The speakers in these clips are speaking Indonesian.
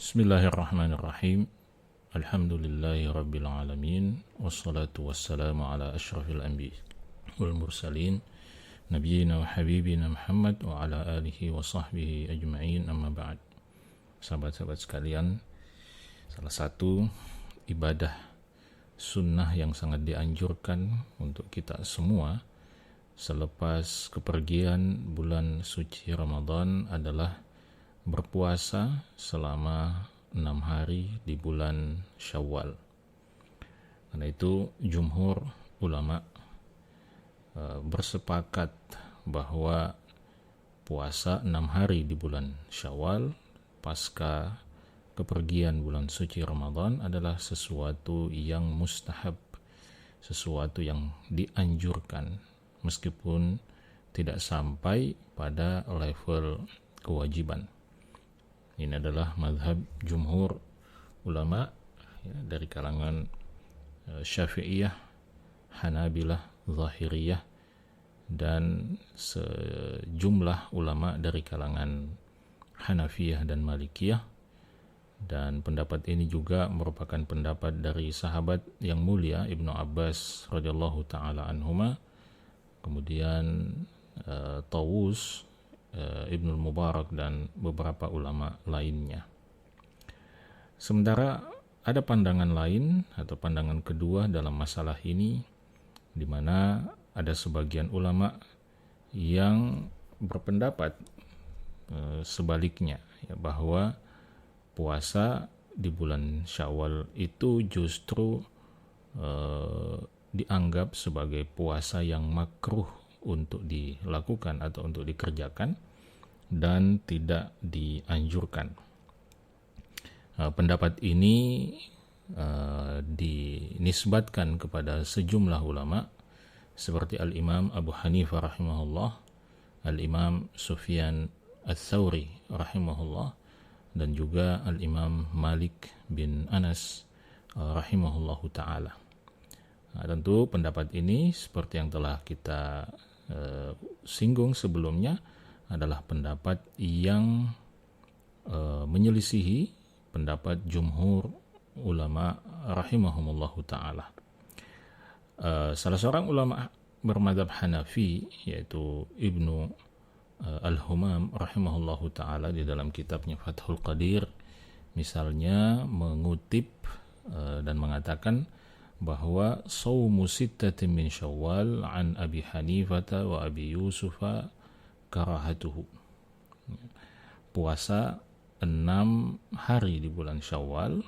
Bismillahirrahmanirrahim. Alhamdulillahi rabbil alamin. Wassalatu wassalamu ala ashrafil anbiya wal mursalin nabiyina wa habibina Muhammad wa ala alihi wa sahbihi ajma'in, amma ba'd. Sahabat-sahabat sekalian, salah satu ibadah sunnah yang sangat dianjurkan untuk kita semua selepas kepergian bulan suci Ramadan adalah berpuasa selama 6 hari di bulan Syawal. Karena itu jumhur ulama bersepakat bahwa puasa 6 hari di bulan Syawal pasca kepergian bulan suci Ramadan adalah sesuatu yang mustahab, sesuatu yang dianjurkan meskipun tidak sampai pada level kewajiban. Ini adalah mazhab jumhur ulama ya, dari kalangan Syafi'iyah, Hanabilah, Zahiriyah, dan sejumlah ulama dari kalangan Hanafiyah dan Malikiyah. Dan pendapat ini juga merupakan pendapat dari sahabat yang mulia Ibnu Abbas radhiyallahu taala anhuma, kemudian Tawus, Ibnul Mubarak, dan beberapa ulama lainnya. Sementara ada pandangan lain atau pandangan kedua dalam masalah ini, di mana ada sebagian ulama yang berpendapat sebaliknya, ya, bahwa puasa di bulan Syawal itu justru dianggap sebagai puasa yang makruh untuk dilakukan atau untuk dikerjakan dan tidak dianjurkan. Pendapat ini dinisbatkan kepada sejumlah ulama seperti Al-Imam Abu Hanifah rahimahullah, Al-Imam Sufyan Ats-Tsauri rahimahullah, dan juga Al-Imam Malik bin Anas rahimahullahu ta'ala. Tentu pendapat ini seperti yang telah kita singgung sebelumnya adalah pendapat yang menyelisihi pendapat jumhur ulama rahimahumullahu ta'ala. Salah seorang ulama bermadzhab Hanafi yaitu Ibnu Al-Humam rahimahullahu ta'ala di dalam kitabnya Fathul Qadir misalnya mengutip dan mengatakan bahwa shaumu sittatin min Syawal an Abi Hanifah wa Abi Yusufa karahatuhu. Puasa 6 hari di bulan Syawal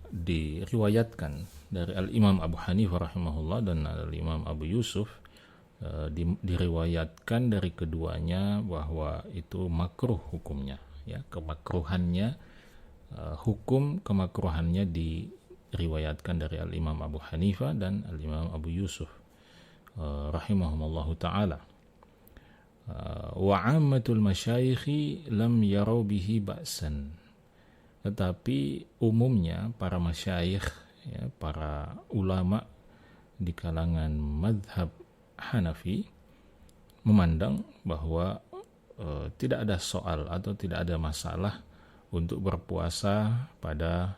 diriwayatkan dari Al-Imam Abu Hanifah rahimahullah dan Al-Imam Abu Yusuf, diriwayatkan dari keduanya bahwa itu makruh hukumnya, ya, kemakruhannya, hukum kemakruhannya diriwayatkan dari Al-Imam Abu Hanifah dan Al-Imam Abu Yusuf rahimahumullahu ta'ala. Wa ammatul masyayikhi lam yarau bihi ba'san. Tetapi umumnya para masyayikh, ya, para ulama di kalangan mazhab Hanafi memandang bahwa tidak ada soal atau tidak ada masalah untuk berpuasa pada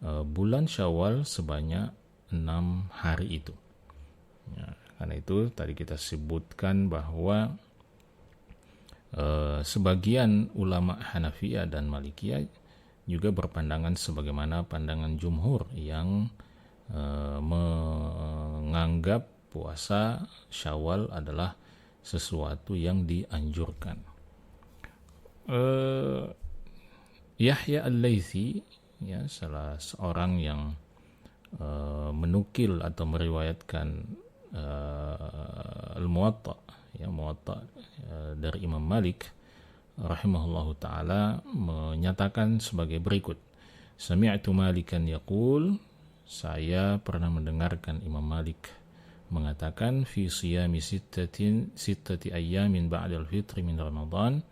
bulan Syawal sebanyak 6 hari itu. Ya, karena itu tadi kita sebutkan bahwa sebagian ulama Hanafiyah dan Malikiyah juga berpandangan sebagaimana pandangan jumhur yang menganggap puasa Syawal adalah sesuatu yang dianjurkan. Yahya Al-Laitsi, ya, salah seorang yang menukil atau meriwayatkan Al-Muwatta, ya, Muwatta dari Imam Malik rahimahullahu ta'ala, menyatakan sebagai berikut: Sami'tu Malikan yaqul, saya pernah mendengarkan Imam Malik mengatakan, fi siyami sittati ayyamin ba'dal fitri min Ramadan,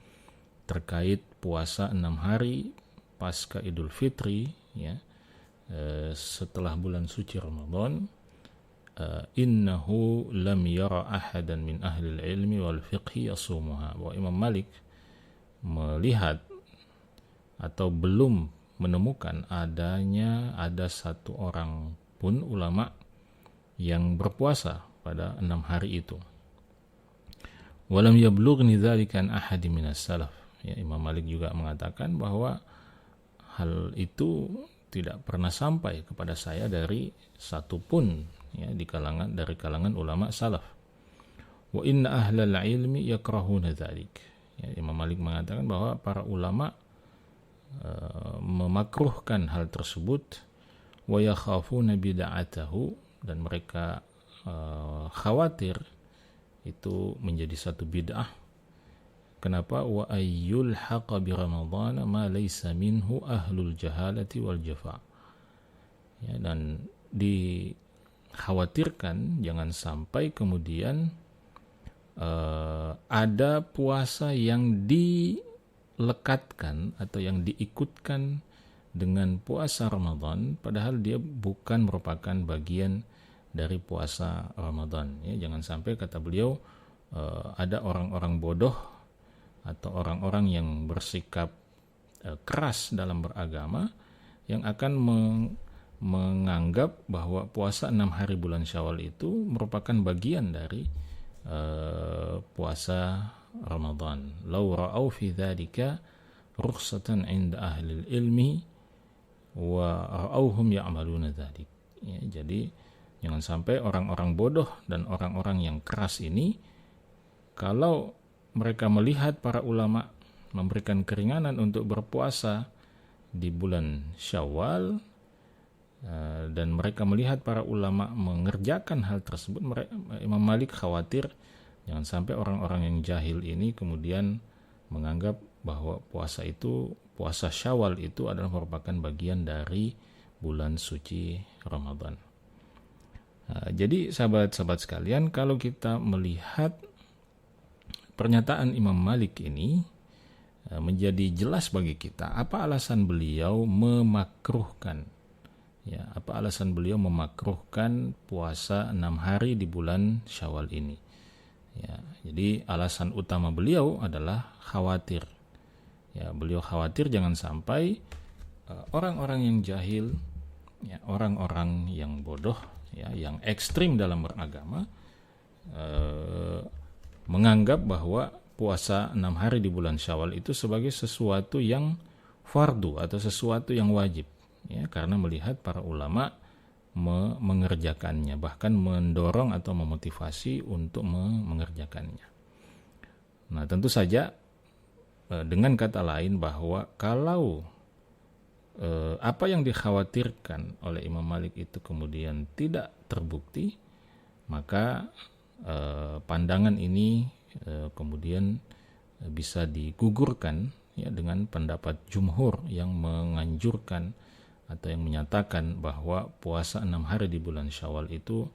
terkait puasa 6 hari pasca Idul Fitri, ya, setelah bulan suci Ramadan, innahu lam yara ahadan min ahli ilmi wal fiqhi yasumuha. Bahwa Imam Malik melihat atau belum menemukan ada satu orang pun ulama yang berpuasa pada 6 hari itu. Walam yablughni dzalika an ahadin minas salaf. Ya, Imam Malik juga mengatakan bahwa hal itu tidak pernah sampai kepada saya dari satu pun ya dari kalangan ulama salaf. Wa inna ahlal ilmi yakrahuna dzalik. Ya, Imam Malik mengatakan bahwa para ulama memakruhkan hal tersebut, wa yakhafuna bid'atahu, dan mereka khawatir itu menjadi satu bid'ah. Kenapa? Wa ayyul haqa bi ramadhan ma laysa minhu ahlul jahalati wal jafa. Ya, dan dikhawatirkan jangan sampai kemudian ada puasa yang dilekatkan atau yang diikutkan dengan puasa Ramadan padahal dia bukan merupakan bagian dari puasa Ramadan. Ya, jangan sampai kata beliau ada orang-orang bodoh atau orang-orang yang bersikap keras dalam beragama yang akan menganggap bahwa puasa 6 hari bulan Syawal itu merupakan bagian dari puasa Ramadan. Lau ra'au fi dzalika rukhsatan 'inda ahli ilmi wa ra'auhum ya'maluna dzalik. Ya, jadi jangan sampai orang-orang bodoh dan orang-orang yang keras ini, kalau mereka melihat para ulama memberikan keringanan untuk berpuasa di bulan Syawal, dan mereka melihat para ulama mengerjakan hal tersebut, Imam Malik khawatir jangan sampai orang-orang yang jahil ini kemudian menganggap bahwa puasa Syawal itu adalah merupakan bagian dari bulan suci Ramadan. Jadi sahabat-sahabat sekalian, kalau kita melihat pernyataan Imam Malik ini menjadi jelas bagi kita apa alasan beliau memakruhkan puasa 6 hari di bulan Syawal ini. Ya, jadi alasan utama beliau adalah khawatir. Ya, beliau khawatir jangan sampai orang-orang yang jahil, ya, orang-orang yang bodoh, ya, yang ekstrim dalam beragama, menganggap bahwa puasa 6 hari di bulan Syawal itu sebagai sesuatu yang fardu atau sesuatu yang wajib, ya, karena melihat para ulama mengerjakannya, bahkan mendorong atau memotivasi untuk mengerjakannya. Nah, tentu saja dengan kata lain bahwa kalau apa yang dikhawatirkan oleh Imam Malik itu kemudian tidak terbukti, maka pandangan ini kemudian bisa digugurkan, ya, dengan pendapat jumhur yang menganjurkan atau yang menyatakan bahwa puasa 6 hari di bulan Syawal itu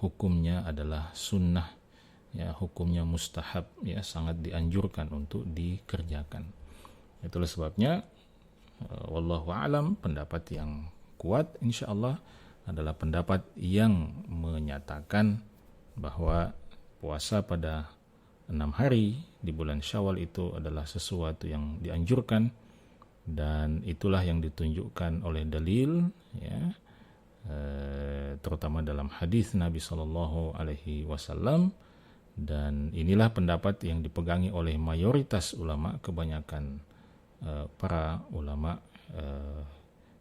hukumnya adalah sunnah, ya, hukumnya mustahab, ya, sangat dianjurkan untuk dikerjakan. Itulah sebabnya wallahu a'lam, pendapat yang kuat insyaallah adalah pendapat yang menyatakan bahwa puasa pada 6 hari di bulan Syawal itu adalah sesuatu yang dianjurkan, dan itulah yang ditunjukkan oleh dalil, ya, terutama dalam hadis Nabi Shallallahu Alaihi Wasallam, dan inilah pendapat yang dipegangi oleh mayoritas ulama, kebanyakan para ulama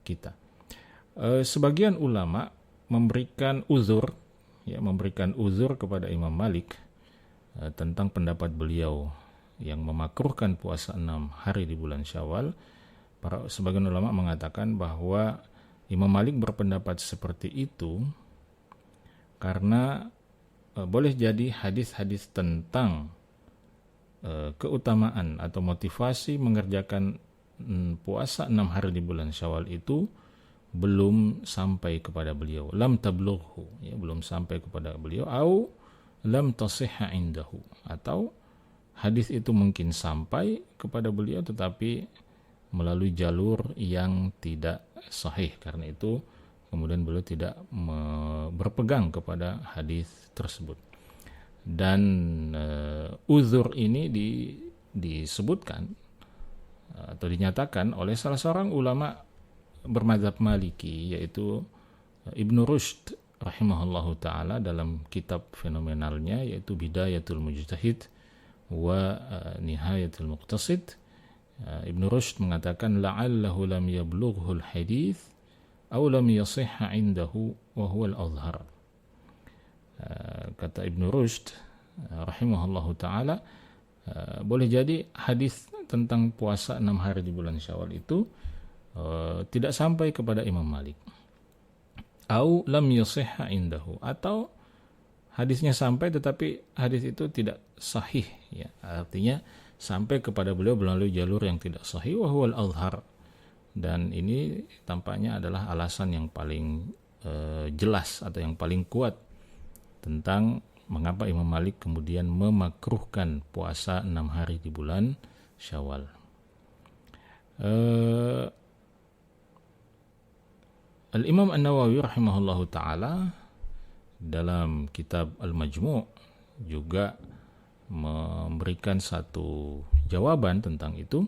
kita. Sebagian ulama memberikan uzur kepada Imam Malik tentang pendapat beliau yang memakruhkan puasa 6 hari di bulan Syawal. Sebagian ulama mengatakan bahwa Imam Malik berpendapat seperti itu karena boleh jadi hadis-hadis tentang keutamaan atau motivasi mengerjakan puasa 6 hari di bulan Syawal itu belum sampai kepada beliau, lam tablughu, ya, belum sampai kepada beliau, au lam tasihha indahu, atau hadis itu mungkin sampai kepada beliau tetapi melalui jalur yang tidak sahih. Karena itu kemudian beliau tidak berpegang kepada hadis tersebut. Dan uzur ini disebutkan atau dinyatakan oleh salah seorang ulama bermadzhab Maliki, yaitu Ibnu Rushd rahimahullahu taala dalam kitab fenomenalnya yaitu Bidayatul Mujtahid wa Nihayatul Muqtasid. Ibnu Rushd mengatakan la'allahu lam yablughul hadits aw lam yasihha indahu wa huwa al-azhar. Kata Ibnu Rushd rahimahullahu taala, boleh jadi hadis tentang puasa 6 hari di bulan Syawal itu tidak sampai kepada Imam Malik. Au lam yasihha indahu, atau hadisnya sampai tetapi hadis itu tidak sahih, ya. Artinya sampai kepada beliau melalui jalur yang tidak sahih, wa huwal azhar. Dan ini tampaknya adalah alasan yang paling jelas atau yang paling kuat tentang mengapa Imam Malik kemudian memakruhkan puasa 6 hari di bulan Syawal. Al-Imam An-Nawawi rahimahullahu ta'ala dalam kitab Al-Majmu' juga memberikan satu jawaban tentang itu.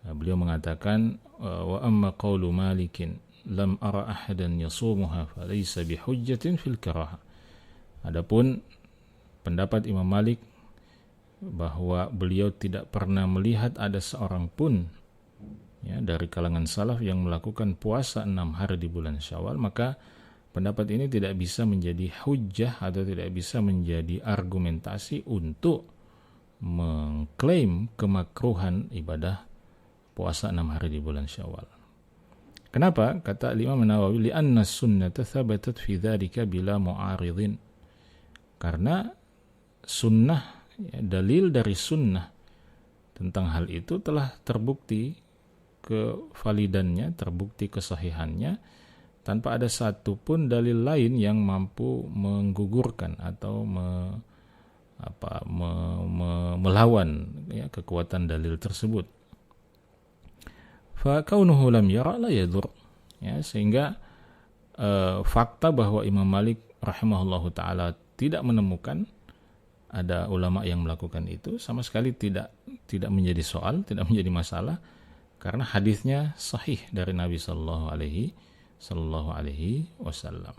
Beliau mengatakan, wa amma qawlu Malikin lam ara ahadan yasumuha falaysa bihujjatin fil karaha. Adapun pendapat Imam Malik bahwa beliau tidak pernah melihat ada seorang pun, ya, dari kalangan salaf yang melakukan puasa 6 hari di bulan Syawal, maka pendapat ini tidak bisa menjadi hujjah atau tidak bisa menjadi argumentasi untuk mengklaim kemakruhan ibadah puasa 6 hari di bulan Syawal. Kenapa? Kata Imam Nawawi, li'anna sunnata thabatat fi dzalika bila mu'aridin. Karena sunnah, ya, dalil dari sunnah tentang hal itu telah terbukti kevalidannya, terbukti kesahihannya, tanpa ada satupun dalil lain yang mampu menggugurkan atau melawan, ya, kekuatan dalil tersebut. Fa kaunuhu lam yara la yadur, ya, sehingga fakta bahwa Imam Malik rahimahullahu taala tidak menemukan ada ulama yang melakukan itu sama sekali tidak menjadi soal, tidak menjadi masalah, karena hadisnya sahih dari Nabi sallallahu alaihi wasallam.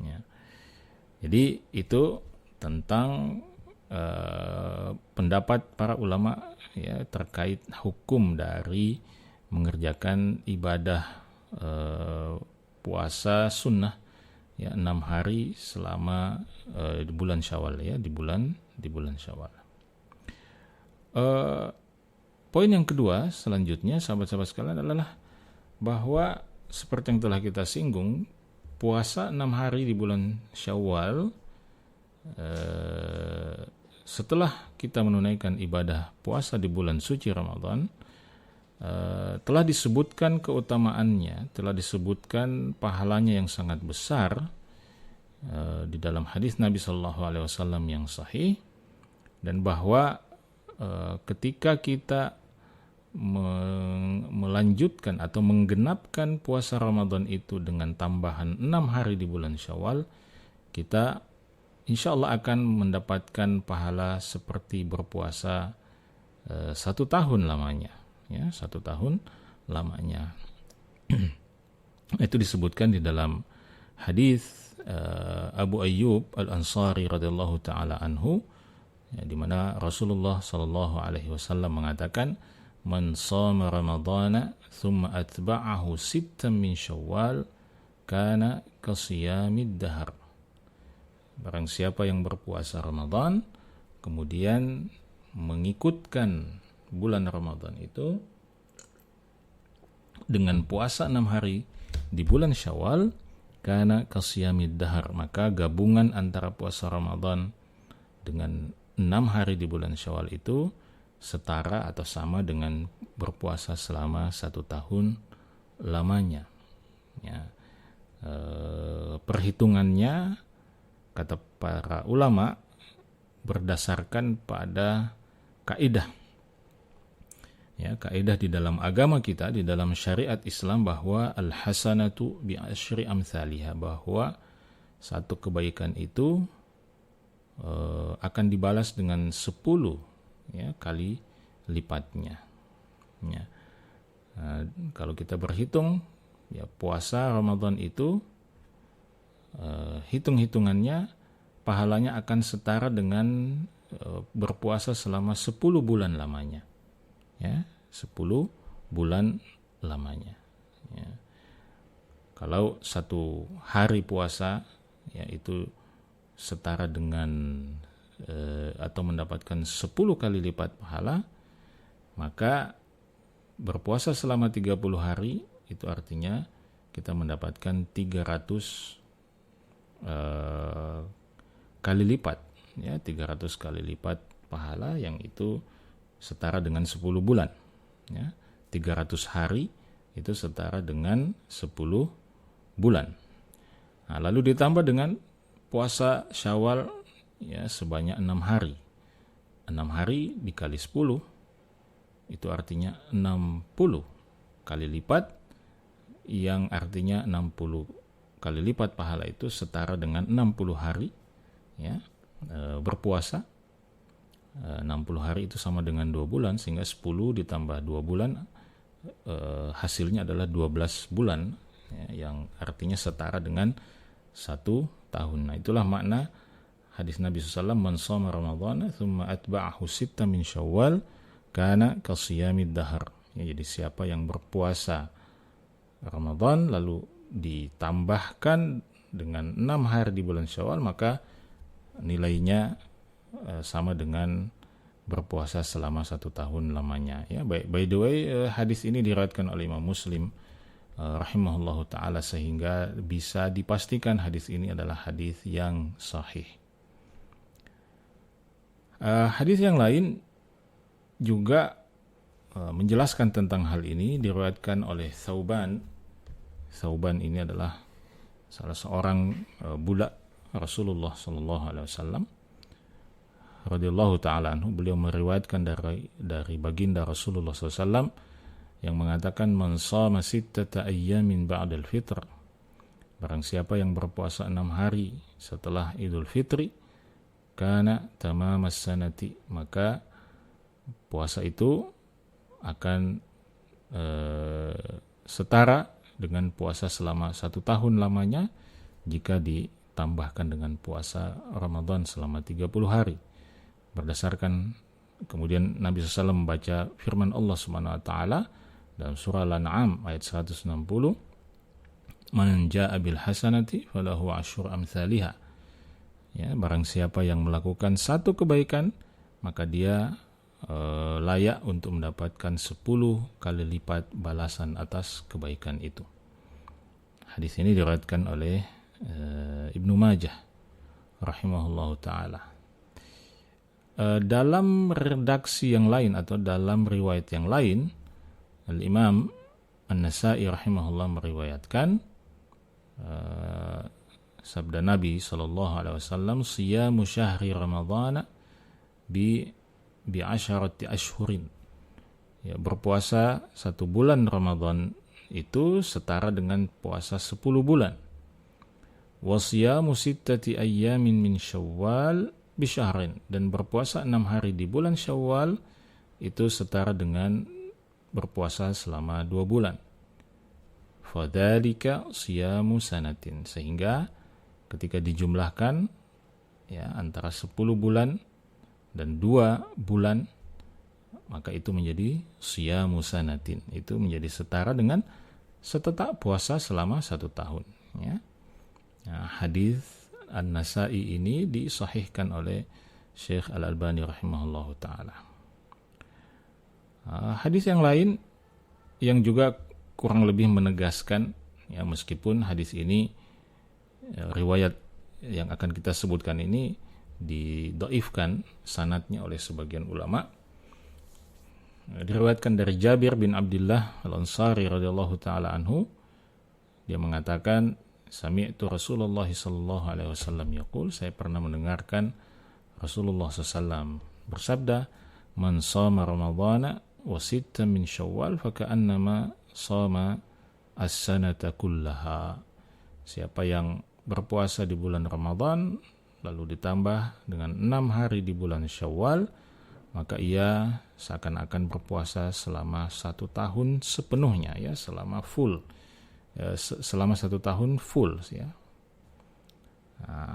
Ya. Jadi itu tentang pendapat para ulama, ya, terkait hukum dari mengerjakan ibadah puasa sunnah, ya, 6 hari selama di bulan Syawal, ya, di bulan Syawal. Poin yang kedua selanjutnya, sahabat-sahabat sekalian, adalah bahwa seperti yang telah kita singgung, puasa 6 hari di bulan Syawal, setelah kita menunaikan ibadah puasa di bulan suci Ramadan, telah disebutkan keutamaannya, telah disebutkan pahalanya yang sangat besar di dalam hadis Nabi Shallallahu Alaihi Wasallam yang sahih, dan bahwa ketika kita melanjutkan atau menggenapkan puasa Ramadan itu dengan tambahan 6 hari di bulan Syawal, kita insya Allah akan mendapatkan pahala seperti berpuasa 1 tahun lamanya. Ya, 1 tahun lamanya. Itu disebutkan di dalam hadis Abu Ayyub Al-Ansari radhiyallahu taala anhu, ya, di mana Rasulullah sallallahu alaihi wasallam mengatakan, man shama ramadhana thumma atba'ahu 6 min Syawal kana kasiyamid dahar. Barang siapa yang berpuasa Ramadan kemudian mengikutkan bulan Ramadan itu dengan puasa 6 hari di bulan Syawal, kana kasiyamid dahar, maka gabungan antara puasa Ramadan dengan 6 hari di bulan Syawal itu setara atau sama dengan berpuasa selama 1 tahun lamanya. Ya. Perhitungannya, kata para ulama, berdasarkan pada kaidah, ya, kaidah di dalam agama kita, di dalam syariat Islam, bahwa al-hasanatu bi asyri amsalihha, bahwa satu kebaikan itu akan dibalas dengan 10, ya, kali lipatnya. Ya. Kalau kita berhitung, ya puasa Ramadan itu hitung-hitungannya pahalanya akan setara dengan berpuasa selama 10 bulan lamanya. Ya, 10 bulan lamanya. Ya. Kalau satu hari puasa, ya itu setara dengan atau mendapatkan 10 kali lipat pahala, maka berpuasa selama 30 hari itu artinya kita mendapatkan 300 kali lipat, ya 300 kali lipat pahala, yang itu setara dengan 10 bulan. Ya, 300 hari itu setara dengan 10 bulan. Nah, lalu ditambah dengan puasa Syawal, ya sebanyak 6 hari. 6 hari dikali 10 itu artinya 60 kali lipat, yang artinya 60 kali lipat pahala itu setara dengan 60 hari, ya, berpuasa. 60 hari itu sama dengan 2 bulan, sehingga 10 ditambah 2 bulan hasilnya adalah 12 bulan, ya, yang artinya setara dengan 1 tahun. Nah, itulah makna hadis Nabi SAW, man shoma ramadhana thumma atba'ahu sitta min syawal kana kasiyamid dahar. Ya, jadi siapa yang berpuasa Ramadan lalu ditambahkan dengan 6 hari di bulan Syawal, maka nilainya sama dengan berpuasa selama 1 tahun lamanya. Ya, by the way, hadis ini diriwayatkan oleh Imam Muslim rahimahullahu taala, sehingga bisa dipastikan hadis ini adalah hadis yang sahih. Hadis yang lain juga menjelaskan tentang hal ini, diriwayatkan oleh Thauban. Thauban ini adalah salah seorang budak Rasulullah sallallahu alaihi wasallam radhiyallahu taala anhu. Beliau meriwayatkan dari baginda Rasulullah SAW yang mengatakan, man shama sittata ayyamin ba'dal fitr, barang siapa yang berpuasa 6 hari setelah Idul Fitri, kana tamamas sanati, maka puasa itu akan setara dengan puasa selama 1 tahun lamanya jika ditambahkan dengan puasa Ramadan selama 30 hari. Berdasarkan, kemudian Nabi SAW membaca firman Allah Subhanahu wa taala dalam surah Al-An'am ayat 160, man jaa'a bil hasanati falahu asyru amsalihha. Ya, barang siapa yang melakukan 1 kebaikan, maka dia layak untuk mendapatkan 10 kali lipat balasan atas kebaikan itu. Hadis ini diriwayatkan oleh Ibnu Majah rahimahullahu taala. Dalam redaksi yang lain atau dalam riwayat yang lain, Al-Imam An-Nasa'i rahimahullah meriwayatkan sabda Nabi SAW, siyamu syahri ramadhana bi 10 ashhurin. Ya, berpuasa 1 bulan Ramadan itu setara dengan puasa 10 bulan. Wa siyamu sittati ayyamin min syawal bi syahrin, dan berpuasa 6 hari di bulan Syawal itu setara dengan berpuasa selama 2 bulan. Fadzalika siyamu sanatin, sehingga ketika dijumlahkan, ya, antara 10 bulan dan 2 bulan, maka itu menjadi siyamu sanatin, itu menjadi setara dengan setetak puasa selama 1 tahun. Ya. Nah, hadis An-Nasa'i ini disahihkan oleh Syekh Al-Albani rahimahullahu ta'ala. Hadis yang lain yang juga kurang lebih menegaskan, ya, meskipun hadis ini riwayat yang akan kita sebutkan ini didhaifkan sanadnya oleh sebagian ulama. Diriwayatkan dari Jabir bin Abdullah Al-Ansari radhiyallahu taala anhu, dia mengatakan, sami'tu Rasulullah sallallahu alaihi wasallam yaqul, saya pernah mendengarkan Rasulullah SAW bersabda, man shama ramadhana wa sitta min syawal faka'annama shama as-sanata kullaha. Siapa yang berpuasa di bulan Ramadan lalu ditambah dengan 6 hari di bulan Syawal, maka ia seakan-akan berpuasa selama 1 tahun sepenuhnya, ya, selama full, selama 1 tahun full, ya.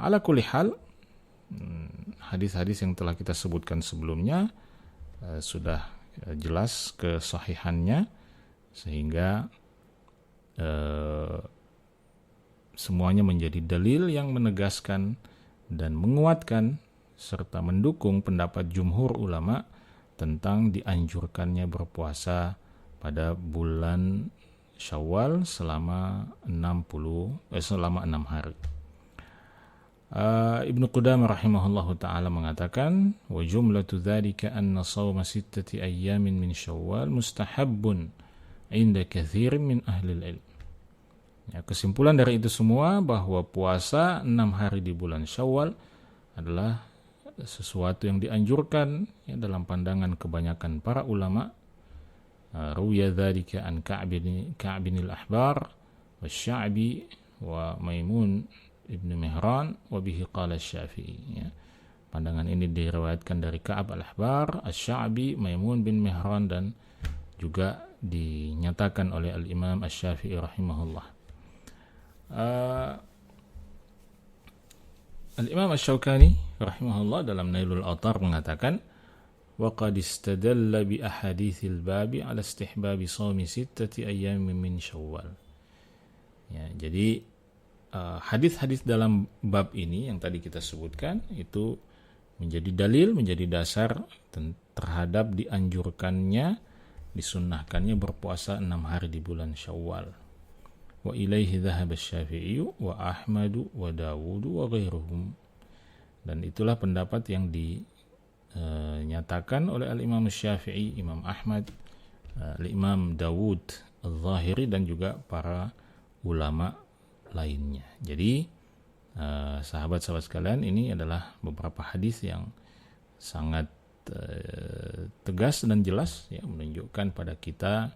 Ala kulli hal, hadis-hadis yang telah kita sebutkan sebelumnya sudah jelas kesahihannya, sehingga semuanya menjadi dalil yang menegaskan dan menguatkan serta mendukung pendapat jumhur ulama tentang dianjurkannya berpuasa pada bulan Syawal selama 6 hari. Ibnu Qudamah rahimahullahu ta'ala mengatakan, wa jumlatu dzalika anna shawma 6 ayyamin min Syawal mustahabbun inda katsirin min ahli ilm. Ya, kesimpulan dari itu semua bahwa puasa 6 hari di bulan Syawal adalah sesuatu yang dianjurkan, ya, dalam pandangan kebanyakan para ulama. Ruya dzalika an Ka'b al-Ahbar wa Sya'bi wa Maimun ibn Mihran wa bihi qala Syafi'i, ya. Pandangan ini diriwayatkan dari Ka'ab al-Ahbar, Asy-Sya'bi, Maimun bin Mihran, dan juga dinyatakan oleh al-Imam Asy-Syafi'i rahimahullah. Al-Imam Asy-Syaukani rahimahullah dalam Nailul Awtar mengatakan, wa qad istadalla bi ahaditsil babi ala istihbabi shaumi 6 ayyamin min Syawal. Ya, jadi hadis-hadis dalam bab ini yang tadi kita sebutkan itu menjadi dalil, menjadi dasar terhadap dianjurkannya, disunnahkannya berpuasa 6 hari di bulan Syawal. Wa ilaihi dhahaba Asy-Syafi'i wa Ahmad wa Dawud wa ghairuhum. Dan itulah pendapat yang dinyatakan oleh al-Imam Syafi'i, Imam Ahmad, al-Imam Dawud al-Zahiri, dan juga para ulama lainnya. Jadi sahabat-sahabat sekalian, ini adalah beberapa hadis yang sangat tegas dan jelas, ya, menunjukkan pada kita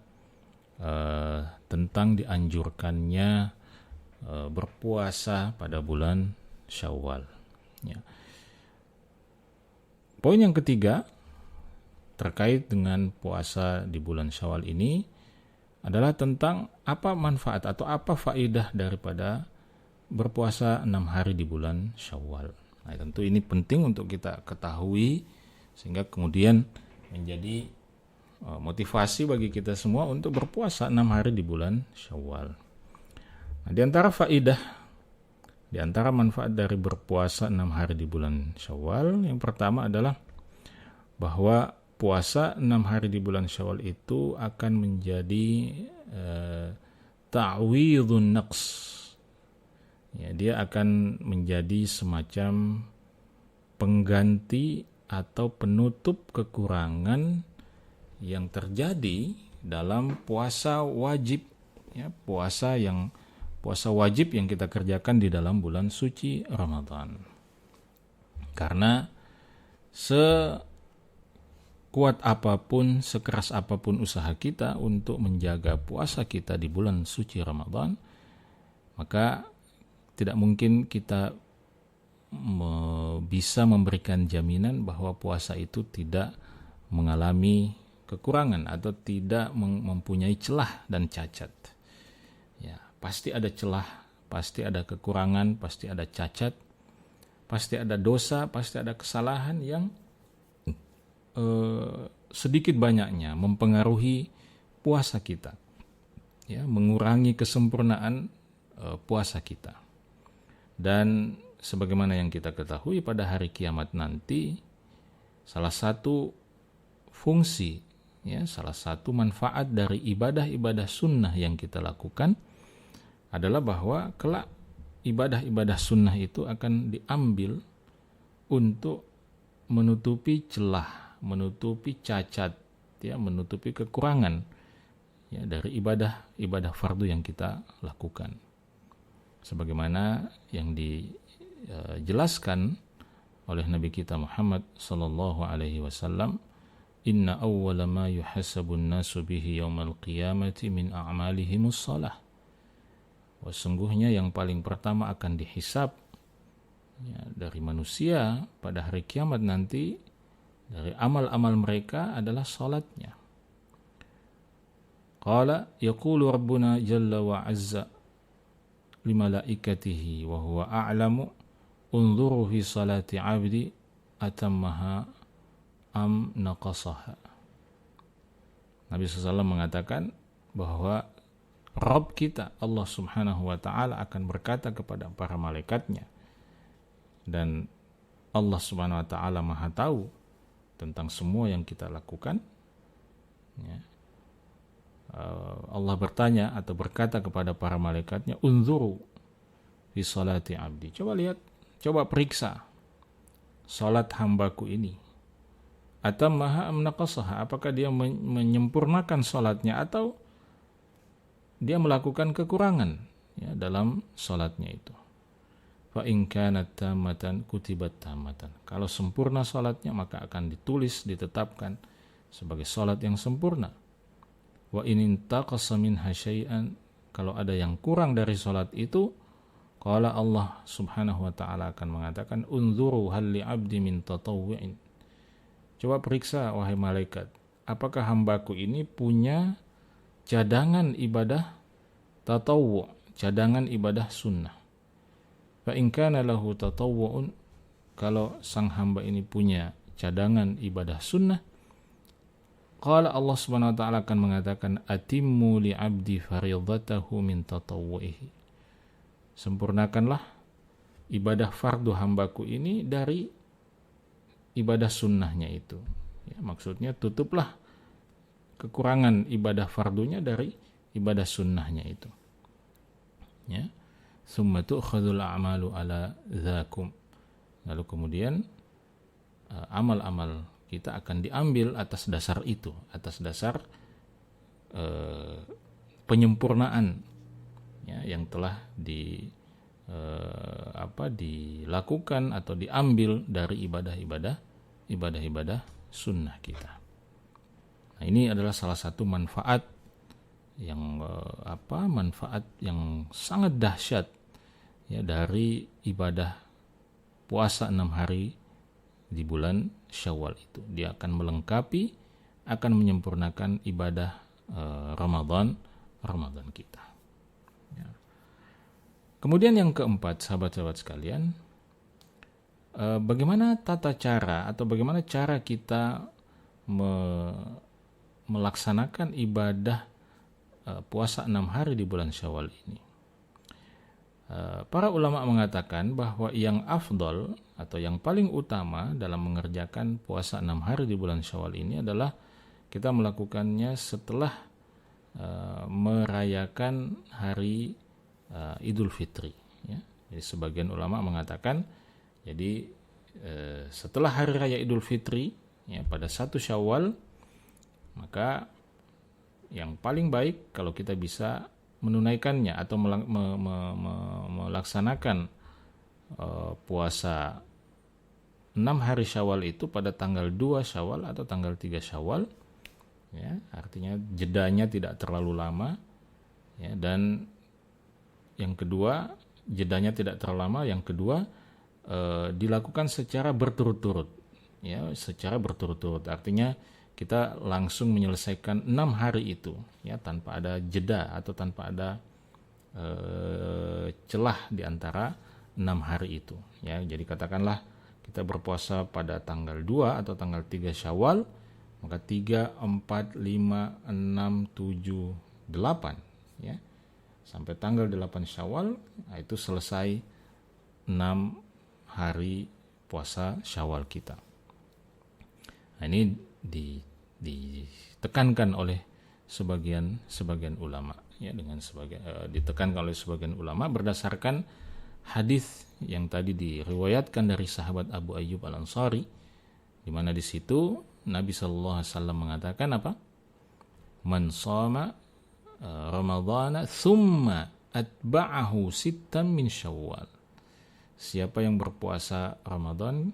tentang dianjurkannya berpuasa pada bulan Syawal, ya. Poin yang ketiga terkait dengan puasa di bulan Syawal ini adalah tentang apa manfaat atau apa faedah daripada berpuasa 6 hari di bulan Syawal. Nah, tentu ini penting untuk kita ketahui sehingga kemudian menjadi motivasi bagi kita semua untuk berpuasa 6 hari di bulan Syawal. Nah, di antara manfaat dari berpuasa 6 hari di bulan Syawal, yang pertama adalah bahwa puasa 6 hari di bulan Syawal itu akan menjadi ta'widhun naqs. Ya, dia akan menjadi semacam pengganti atau penutup kekurangan yang terjadi dalam puasa wajib, ya, puasa wajib yang kita kerjakan di dalam bulan suci Ramadan. Karena sekuat apapun, sekeras apapun usaha kita untuk menjaga puasa kita di bulan suci Ramadan, maka tidak mungkin kita bisa memberikan jaminan bahwa puasa itu tidak mengalami kekurangan atau tidak mempunyai celah dan cacat. Ya, pasti ada celah, pasti ada kekurangan, pasti ada cacat, pasti ada dosa, pasti ada kesalahan yang sedikit banyaknya mempengaruhi puasa kita, ya, mengurangi kesempurnaan puasa kita. Dan sebagaimana yang kita ketahui, pada hari kiamat nanti salah satu fungsi, ya, salah satu manfaat dari ibadah-ibadah sunnah yang kita lakukan adalah bahwa kelak ibadah-ibadah sunnah itu akan diambil untuk menutupi celah, menutupi cacat, ya, menutupi kekurangan, ya, dari ibadah fardu yang kita lakukan. Sebagaimana yang dijelaskan oleh Nabi kita Muhammad sallallahu alaihi wasallam, inna awwala ma yuhasabun nasu bihi yaumal qiyamati min a'malihimus shalah. Sesungguhnya yang paling pertama akan dihisab, ya, dari manusia pada hari kiamat nanti dari amal-amal mereka adalah salatnya. Qala yaqulu rabbuna jalla wa azza limalaikatihi wa huwa a'lamu unzuru fi salati 'abdi atammaha am naqasaha. Nabi SAW mengatakan bahwa Rabb kita Allah Subhanahu wa taala akan berkata kepada para malaikatnya, dan Allah Subhanahu wa taala Maha tahu tentang semua yang kita lakukan, ya. Allah bertanya atau berkata kepada para malaikatnya, unzuru fi salati abdi. Coba lihat, coba periksa salat hambaku ini. Atammaha am naqasaha, apakah dia menyempurnakan salatnya atau dia melakukan kekurangan, ya, dalam salatnya itu. Fa in kanat tammatan kutibat tammatan. Kalau sempurna salatnya maka akan ditulis, ditetapkan sebagai salat yang sempurna. Wa in intaqasa minha syai'an, kalau ada yang kurang dari salat itu, qala Allah Subhanahu wa taala akan mengatakan, unzuru hal li 'abdi min tatawwu'in. Coba periksa wahai malaikat, apakah hambaku ini punya cadangan ibadah tatawwu', cadangan ibadah sunnah. Fa in kana lahu tatawwu'un, kalau sang hamba ini punya cadangan ibadah sunnah, qala Allah Subhanahu wa taala akan mengatakan, atimmu li 'abdi fardhatahu min tatawwu'ihi. Sempurnakanlah ibadah fardu hambaku ini dari ibadah sunnahnya itu. Ya, maksudnya tutuplah kekurangan ibadah fardunya dari ibadah sunnahnya itu. Ya. Summa tu'khadul a'malu ala dzakum. Lalu kemudian amal-amal kita akan diambil atas dasar itu, atas dasar penyempurnaan, ya, yang telah dilakukan atau diambil dari ibadah-ibadah sunnah kita. Nah, ini adalah salah satu manfaat yang sangat dahsyat, ya, dari ibadah puasa 6 hari di bulan Syawal itu. Dia akan melengkapi, akan menyempurnakan ibadah Ramadan kita. Ya. Kemudian yang keempat, sahabat-sahabat sekalian, bagaimana tata cara atau bagaimana cara kita melaksanakan ibadah puasa 6 hari di bulan Syawal ini. Para ulama mengatakan bahwa yang afdol atau yang paling utama dalam mengerjakan puasa 6 hari di bulan Syawal ini adalah kita melakukannya setelah merayakan hari Idul Fitri, ya. Jadi sebagian ulama mengatakan, jadi setelah hari raya Idul Fitri, ya, pada 1 Syawal, maka yang paling baik kalau kita bisa menunaikannya atau melaksanakan puasa 6 hari Syawal itu pada tanggal 2 Syawal atau tanggal 3 Syawal, ya, artinya jedanya tidak terlalu lama, ya, dan yang kedua, jedanya tidak terlalu lama, yang kedua dilakukan secara berturut-turut, ya, secara berturut-turut, artinya kita langsung menyelesaikan 6 hari itu, ya, tanpa ada jeda atau tanpa ada celah di antara 6 hari itu, ya. Jadi katakanlah kita berpuasa pada tanggal 2 atau tanggal 3 Syawal, maka 3, 4, 5, 6, 7, 8, ya, sampai tanggal 8 Syawal, nah, itu selesai 6 hari puasa Syawal kita. Nah, ini ditekankan oleh sebagian ulama, ya, dengan ditekankan oleh sebagian ulama berdasarkan hadis yang tadi diriwayatkan dari sahabat Abu Ayyub Al-Ansari, di mana di situ Nabi sallallahu alaihi wasallam mengatakan apa? Man shoma Ramadhana thumma atba'ahu sittan min Syawal. Siapa yang berpuasa Ramadan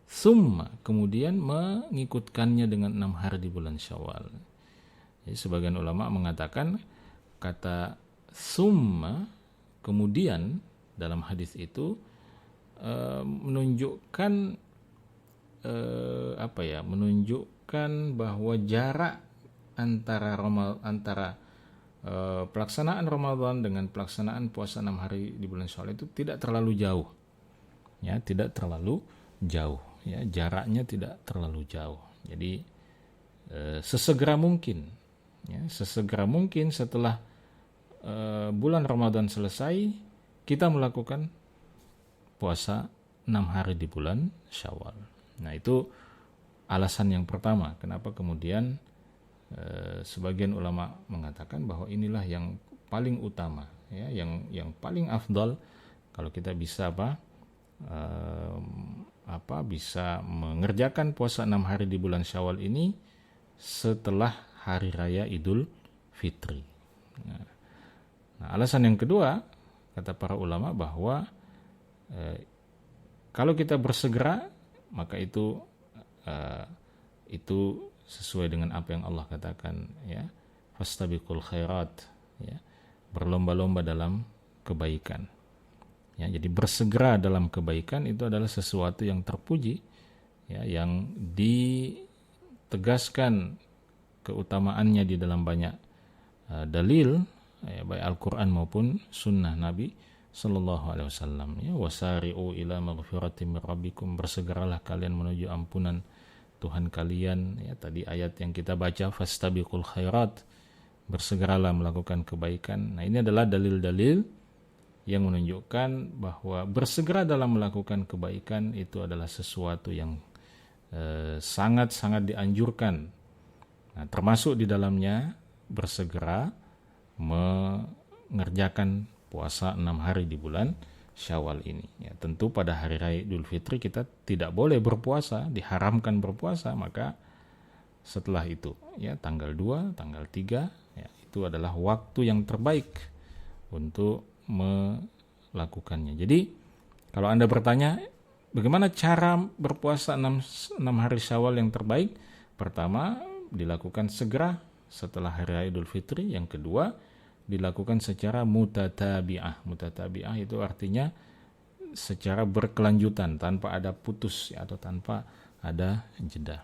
summa, kemudian mengikutkannya dengan 6 hari di bulan Syawal. Jadi sebagian ulama mengatakan kata summa kemudian dalam hadis itu menunjukkan menunjukkan bahwa jarak antara pelaksanaan Ramadan dengan pelaksanaan puasa 6 hari di bulan Syawal itu tidak terlalu jauh. Ya, tidak terlalu jauh, ya, jaraknya tidak terlalu jauh. Jadi sesegera mungkin, ya, sesegera mungkin setelah bulan Ramadan selesai, kita melakukan puasa 6 hari di bulan Syawal. Nah, itu alasan yang pertama kenapa kemudian sebagian ulama mengatakan bahwa inilah yang paling utama, ya, yang paling afdal kalau kita bisa bisa mengerjakan puasa 6 hari di bulan Syawal ini setelah hari raya Idul Fitri. Nah, alasan yang kedua kata para ulama bahwa kalau kita bersegera maka itu sesuai dengan apa yang Allah katakan, ya, fastabiqul khairat, ya, berlomba-lomba dalam kebaikan. Ya, jadi bersegera dalam kebaikan itu adalah sesuatu yang terpuji, ya, yang ditegaskan keutamaannya di dalam banyak dalil, ya, baik Al-Quran maupun Sunnah Nabi Sallallahu Alaihi Wasallam. Ya, wasari'u ila maghfiratim min rabbikum, bersegeralah kalian menuju ampunan Tuhan kalian. Ya, tadi ayat yang kita baca, fastabiqul khairat, bersegeralah melakukan kebaikan. Nah, ini adalah dalil-dalil yang menunjukkan bahwa bersegera dalam melakukan kebaikan itu adalah sesuatu yang sangat-sangat dianjurkan. Nah, termasuk di dalamnya bersegera mengerjakan puasa 6 hari di bulan Syawal ini. Ya, tentu pada hari raya Idul Fitri kita tidak boleh berpuasa, diharamkan berpuasa, maka setelah itu, ya, tanggal 2, tanggal 3, ya, itu adalah waktu yang terbaik untuk melakukannya. Jadi kalau Anda bertanya bagaimana cara berpuasa 6 hari Syawal yang terbaik, pertama dilakukan segera setelah hari raya Idul Fitri, yang kedua dilakukan secara mutatabi'ah. Mutatabi'ah itu artinya secara berkelanjutan tanpa ada putus, ya, atau tanpa ada jeda.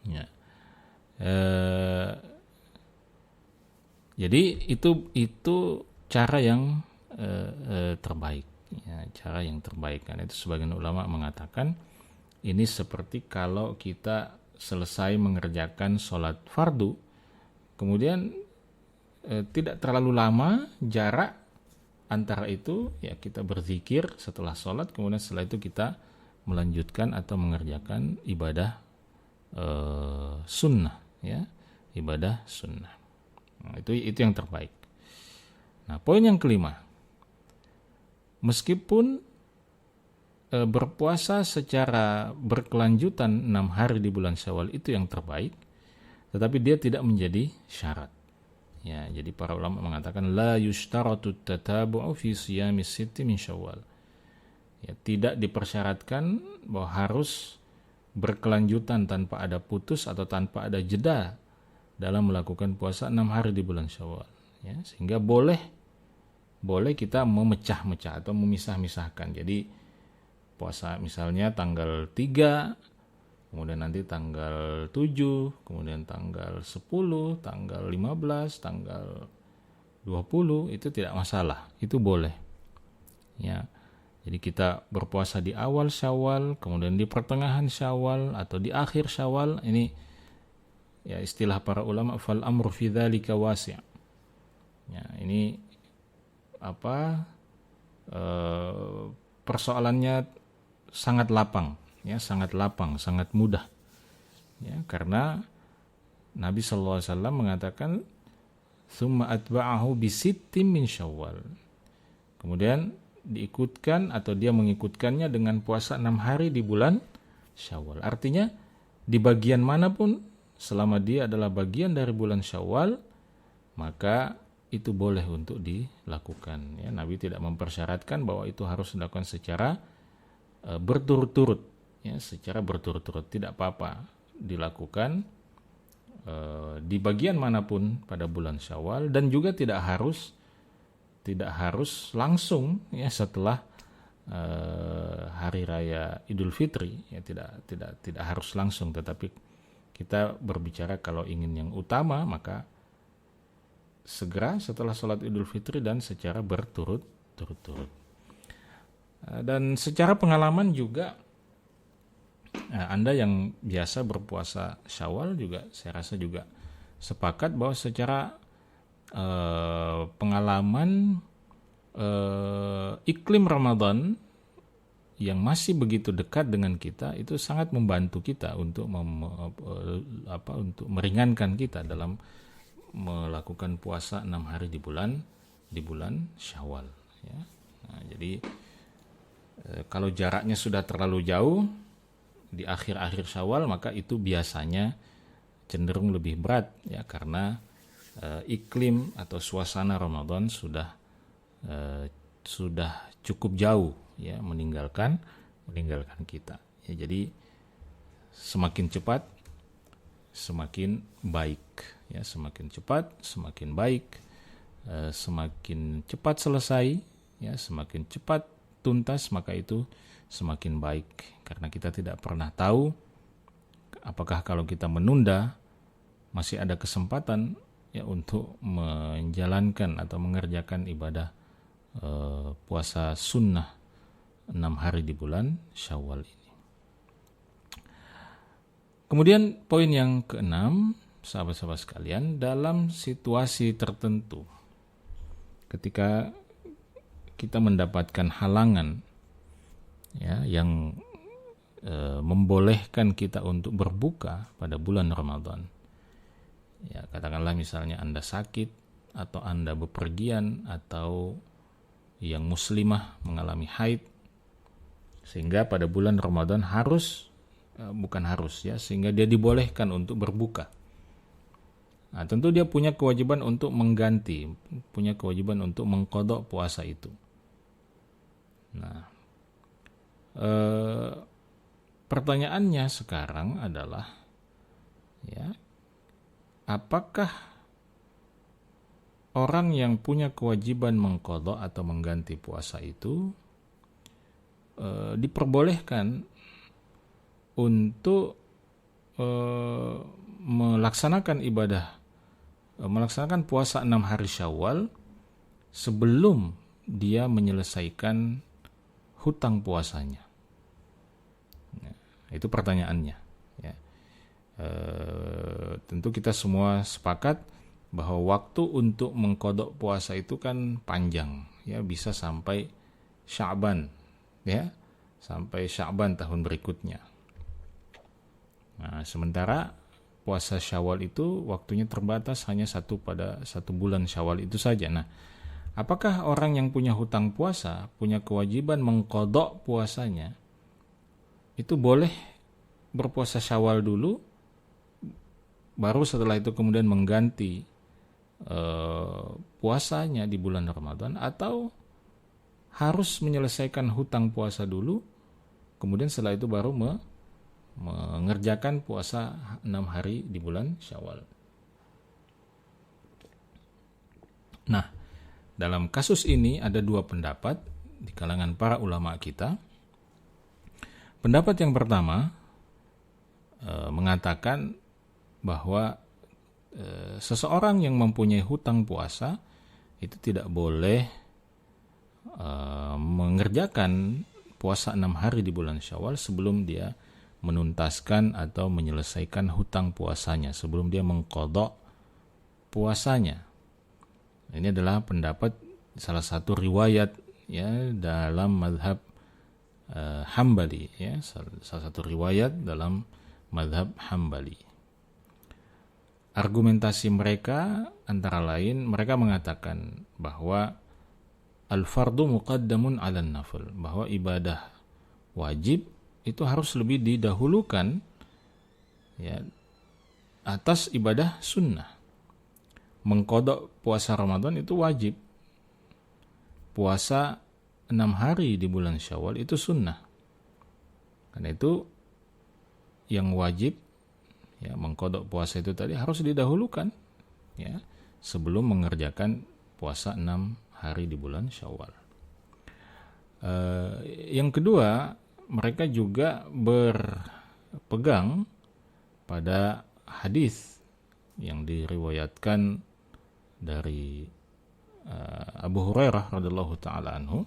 Ya. Jadi itu cara yang terbaik, ya, cara yang terbaik. Karena itu sebagian ulama mengatakan ini seperti kalau kita selesai mengerjakan sholat fardu, kemudian tidak terlalu lama jarak antara itu, ya, kita berzikir setelah sholat, kemudian setelah itu kita melanjutkan atau mengerjakan ibadah sunnah, ya, ibadah sunnah. Nah, itu yang terbaik. Nah, poin yang kelima, meskipun berpuasa secara berkelanjutan 6 hari di bulan Syawal itu yang terbaik, tetapi dia tidak menjadi syarat. Ya, jadi para ulama mengatakan la yushtaratu tatabu'u fi siyamis sitti min Syawal. Ya, tidak dipersyaratkan bahwa harus berkelanjutan tanpa ada putus atau tanpa ada jeda dalam melakukan puasa 6 hari di bulan Syawal. Ya, sehingga boleh kita memecah-mecah atau memisah-misahkan. Jadi puasa misalnya tanggal 3, kemudian nanti tanggal 7, kemudian tanggal 10, tanggal 15, tanggal 20, itu tidak masalah, itu boleh. Ya. Jadi kita berpuasa di awal Syawal, kemudian di pertengahan Syawal atau di akhir Syawal, ini ya istilah para ulama fal amru fi dzalika wasi'. Ya, ini persoalannya sangat lapang, ya, sangat lapang, sangat mudah, ya, karena Nabi sallallahu alaihi wasallam mengatakan summa atba'ahu bisittin min Syawal, kemudian diikutkan atau dia mengikutkannya dengan puasa 6 hari di bulan Syawal. Artinya di bagian manapun selama dia adalah bagian dari bulan Syawal, maka itu boleh untuk dilakukan, ya. Nabi tidak mempersyaratkan bahwa itu harus dilakukan secara berturut-turut, ya, secara berturut-turut, tidak apa-apa dilakukan di bagian manapun pada bulan Syawal, dan juga tidak harus langsung, ya, setelah hari raya Idul Fitri, ya tidak harus langsung, tetapi kita berbicara kalau ingin yang utama maka segera setelah sholat Idul Fitri dan secara berturut-turut. Dan secara pengalaman juga, Anda yang biasa berpuasa Syawal juga saya rasa juga sepakat bahwa secara pengalaman iklim Ramadan yang masih begitu dekat dengan kita itu sangat membantu kita untuk untuk meringankan kita dalam melakukan puasa 6 hari di bulan Syawal, ya. Nah, jadi kalau jaraknya sudah terlalu jauh di akhir-akhir Syawal, maka itu biasanya cenderung lebih berat, ya, karena iklim atau suasana Ramadan sudah cukup jauh, ya, meninggalkan kita, ya. Jadi semakin cepat semakin baik, ya, semakin cepat semakin baik, semakin cepat selesai, ya, semakin cepat tuntas, maka itu semakin baik, karena kita tidak pernah tahu apakah kalau kita menunda masih ada kesempatan, ya, untuk menjalankan atau mengerjakan ibadah puasa sunnah 6 hari di bulan Syawal ini. Kemudian poin yang keenam, sahabat-sahabat sekalian, dalam situasi tertentu ketika kita mendapatkan halangan, ya, yang membolehkan kita untuk berbuka pada bulan Ramadan, ya, katakanlah misalnya Anda sakit atau Anda bepergian atau yang muslimah mengalami haid, sehingga pada bulan Ramadan sehingga dia dibolehkan untuk berbuka. Nah, tentu dia punya kewajiban untuk mengganti, punya kewajiban untuk mengqadha puasa itu. Nah, pertanyaannya sekarang adalah, ya, apakah orang yang punya kewajiban mengqadha atau mengganti puasa itu diperbolehkan untuk melaksanakan puasa 6 hari Syawal sebelum dia menyelesaikan hutang puasanya. Nah, itu pertanyaannya, ya. Tentu kita semua sepakat bahwa waktu untuk mengqadha puasa itu kan panjang, ya, bisa sampai Sya'ban, ya, sampai Sya'ban tahun berikutnya. Nah, sementara puasa Syawal itu waktunya terbatas, hanya pada satu bulan Syawal itu saja. Nah, apakah orang yang punya hutang puasa, punya kewajiban mengqadha puasanya, itu boleh berpuasa Syawal dulu, baru setelah itu kemudian mengganti puasanya di bulan Ramadan, atau harus menyelesaikan hutang puasa dulu, kemudian setelah itu baru mengerjakan puasa 6 hari di bulan Syawal. Nah, dalam kasus ini ada dua pendapat di kalangan para ulama kita. Pendapat yang pertama mengatakan bahwa seseorang yang mempunyai hutang puasa itu tidak boleh mengerjakan puasa 6 hari di bulan Syawal sebelum dia menuntaskan atau menyelesaikan hutang puasanya, sebelum dia mengqadha puasanya. Ini adalah pendapat salah satu riwayat, ya, dalam mazhab Hambali, ya, salah satu riwayat dalam mazhab Hambali. Argumentasi mereka antara lain, mereka mengatakan bahwa al-fardu muqaddamun 'alan nafl, bahwa ibadah wajib itu harus lebih didahulukan, ya, atas ibadah sunnah. Mengqadha puasa Ramadan itu wajib. Puasa 6 hari di bulan Syawal itu sunnah. Karena itu yang wajib, ya, mengqadha puasa itu tadi harus didahulukan, ya, sebelum mengerjakan puasa 6 hari di bulan Syawal. Yang kedua, mereka juga berpegang pada hadis yang diriwayatkan dari Abu Hurairah radhiyallahu taala anhu,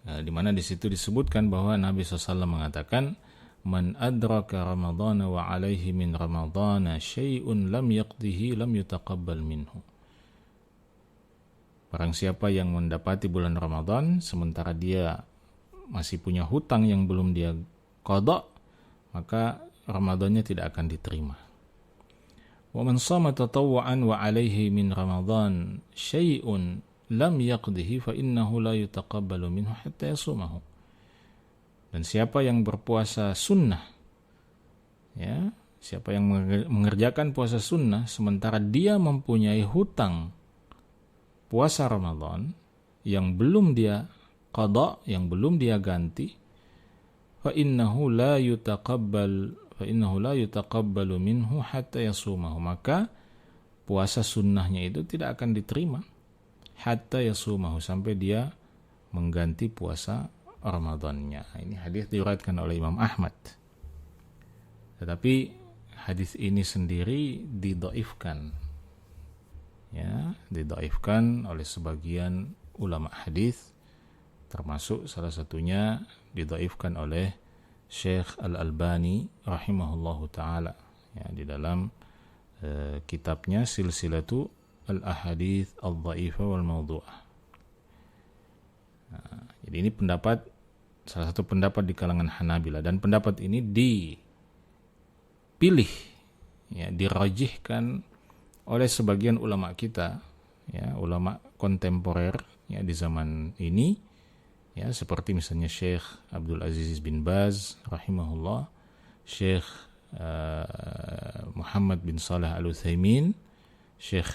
di mana di situ disebutkan bahwa Nabi SAW mengatakan, man adraka ramadhana wa alaihi min ramadhana syai'un lam yaqdihi lam yutaqabbal minhu. Barang siapa yang mendapati bulan Ramadan sementara dia masih punya hutang yang belum dia qada, maka Ramadannya tidak akan diterima. Wa man shama tatawwu'an wa alaihi min ramadhan syai'un lam yaqdihi fa innahu la yutaqabbalu minhu hatta yasumahu. Dan siapa yang berpuasa sunnah, ya, siapa yang mengerjakan puasa sunnah sementara dia mempunyai hutang puasa Ramadan yang belum dia qada, yang belum dia ganti, fa innahu la yutaqabbalu minhu hatta yasumahu, maka puasa sunnahnya itu tidak akan diterima hatta yasumahu, sampai dia mengganti puasa Ramadannya. Ini hadis diriwayatkan oleh Imam Ahmad. Tetapi hadis ini sendiri didhaifkan. Ya, didhaifkan oleh sebagian ulama hadis, termasuk salah satunya didhaifkan oleh Syekh Al-Albani rahimahullahu taala, ya, di dalam kitabnya Silsilatu Al-Ahadits Al-Dhaifah wal Mawdu'ah. Nah, jadi ini salah satu pendapat di kalangan Hanabilah, dan pendapat ini dipilih, ya, dirajihkan oleh sebagian ulama kita, ya, ulama kontemporer, ya, di zaman ini, ya, seperti misalnya Syekh Abdul Aziz bin Baz rahimahullah, Syekh Muhammad bin Saleh Al-Utsaimin, Syekh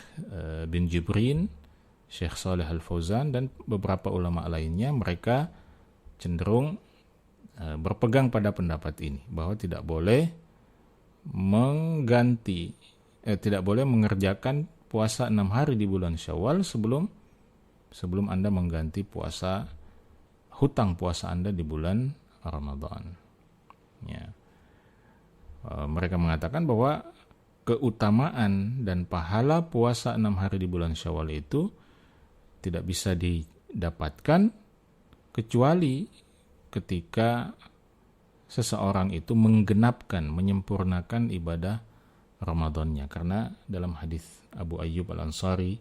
bin Jibrin, Syekh Saleh Al-Fauzan, dan beberapa ulama lainnya. Mereka cenderung berpegang pada pendapat ini, bahwa tidak boleh tidak boleh mengerjakan puasa 6 hari di bulan Syawal sebelum Anda mengganti hutang puasa Anda di bulan Ramadan. Ya. Mereka mengatakan bahwa keutamaan dan pahala puasa 6 hari di bulan Syawal itu tidak bisa didapatkan kecuali ketika seseorang itu menyempurnakan ibadah Ramadannya. Karena dalam hadis Abu Ayyub Al-Ansari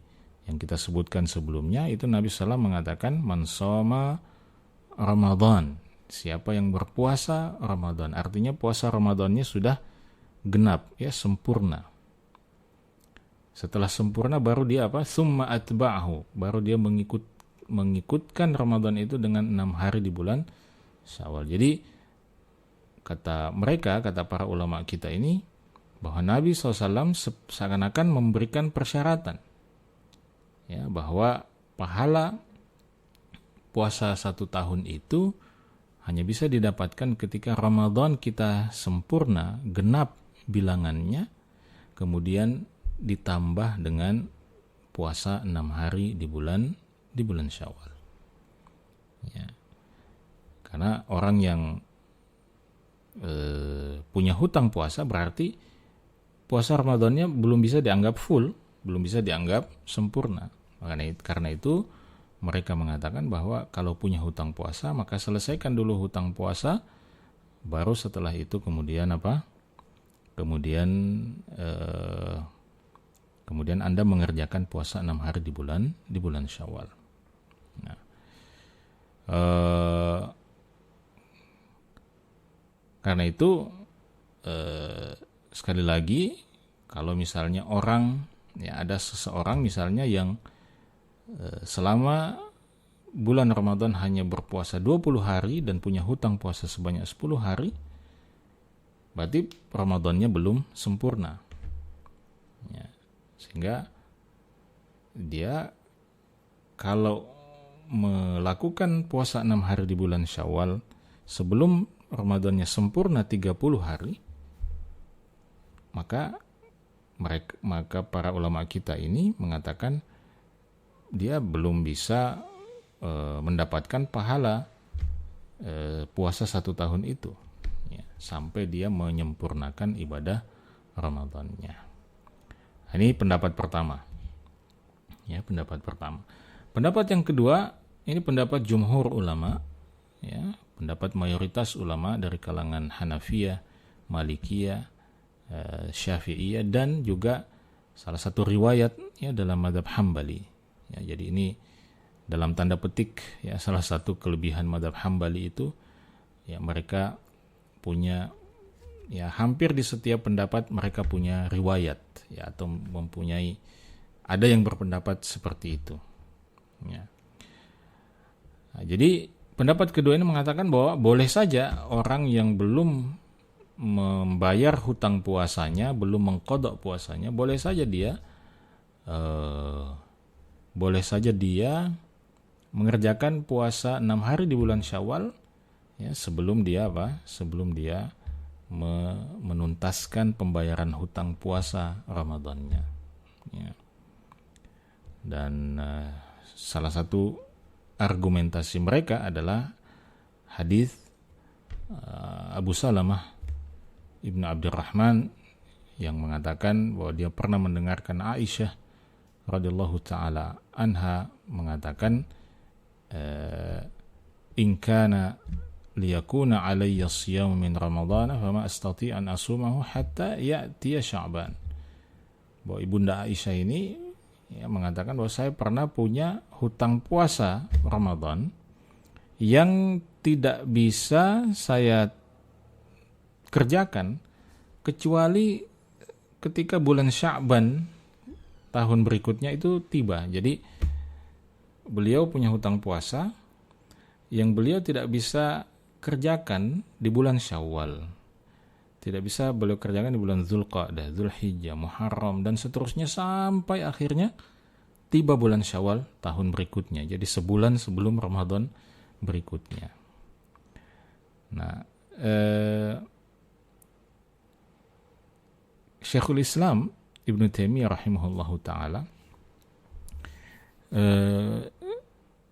yang kita sebutkan sebelumnya, itu Nabi SAW mengatakan, man shoma Ramadan, siapa yang berpuasa Ramadan, artinya puasa Ramadannya sudah genap, ya, sempurna. Setelah sempurna baru dia summa atba'ahu, baru dia mengikutkan Ramadan itu dengan 6 hari di bulan Syawal. Jadi kata para ulama kita ini, bahwa Nabi SAW seakan-akan memberikan persyaratan, ya, bahwa pahala puasa 1 tahun itu hanya bisa didapatkan ketika Ramadan kita sempurna, genap bilangannya, kemudian ditambah dengan puasa 6 hari di bulan Syawal. Ya. Karena orang yang punya hutang puasa, berarti puasa Ramadannya belum bisa dianggap full, belum bisa dianggap sempurna. Karena itu mereka mengatakan bahwa kalau punya hutang puasa, maka selesaikan dulu hutang puasa, baru setelah itu kemudian kemudian Anda mengerjakan puasa 6 hari di bulan Syawal. Nah, karena itu sekali lagi, kalau misalnya ada seseorang misalnya yang selama bulan Ramadan hanya berpuasa 20 hari dan punya hutang puasa sebanyak 10 hari, berarti Ramadannya belum sempurna. Ya, sehingga dia kalau melakukan puasa 6 hari di bulan Syawal sebelum Ramadannya sempurna 30 hari, maka para ulama kita ini mengatakan dia belum bisa mendapatkan pahala puasa 1 tahun itu, ya, sampai dia menyempurnakan ibadah Ramadannya. Ini pendapat pertama. Ya, pendapat pertama. Pendapat yang kedua, ini pendapat jumhur ulama, ya, pendapat mayoritas ulama dari kalangan Hanafiyah, Malikiyah, Syafi'iyah, dan juga salah satu riwayat ya dalam mazhab Hambali. Ya, jadi ini dalam tanda petik ya salah satu kelebihan mazhab Hambali itu ya mereka punya ya hampir di setiap pendapat mereka punya riwayat ya atau mempunyai ada yang berpendapat seperti itu. Ya. Nah, jadi pendapat kedua ini mengatakan bahwa boleh saja orang yang belum membayar hutang puasanya, belum mengqadha puasanya, boleh saja dia mengerjakan puasa 6 hari di bulan Syawal ya sebelum dia menuntaskan pembayaran hutang puasa Ramadannya. Ya. Dan salah satu argumentasi mereka adalah hadis Abu Salamah Ibnu Abdurrahman yang mengatakan bahwa dia pernah mendengarkan Aisyah radhiyallahu taala anha mengatakan in kana liyakuna alayya siyam min ramadhan fama astati an asumahu hatta ya'tiya Sya'ban. Bahwa Ibunda Aisyah ini ya, mengatakan bahwa saya pernah punya hutang puasa Ramadan yang tidak bisa saya kerjakan kecuali ketika bulan Sya'ban tahun berikutnya itu tiba. Jadi beliau punya hutang puasa yang beliau tidak bisa kerjakan di bulan Syawal. Tidak bisa beliau kerjakan di bulan Dzulqa'dah, Dzulhijjah, Muharram dan seterusnya sampai akhirnya tiba bulan Syawal tahun berikutnya. Jadi sebulan sebelum Ramadan berikutnya. Nah, Syekhul Islam Ibnu Taimiyah rahimahullahu taala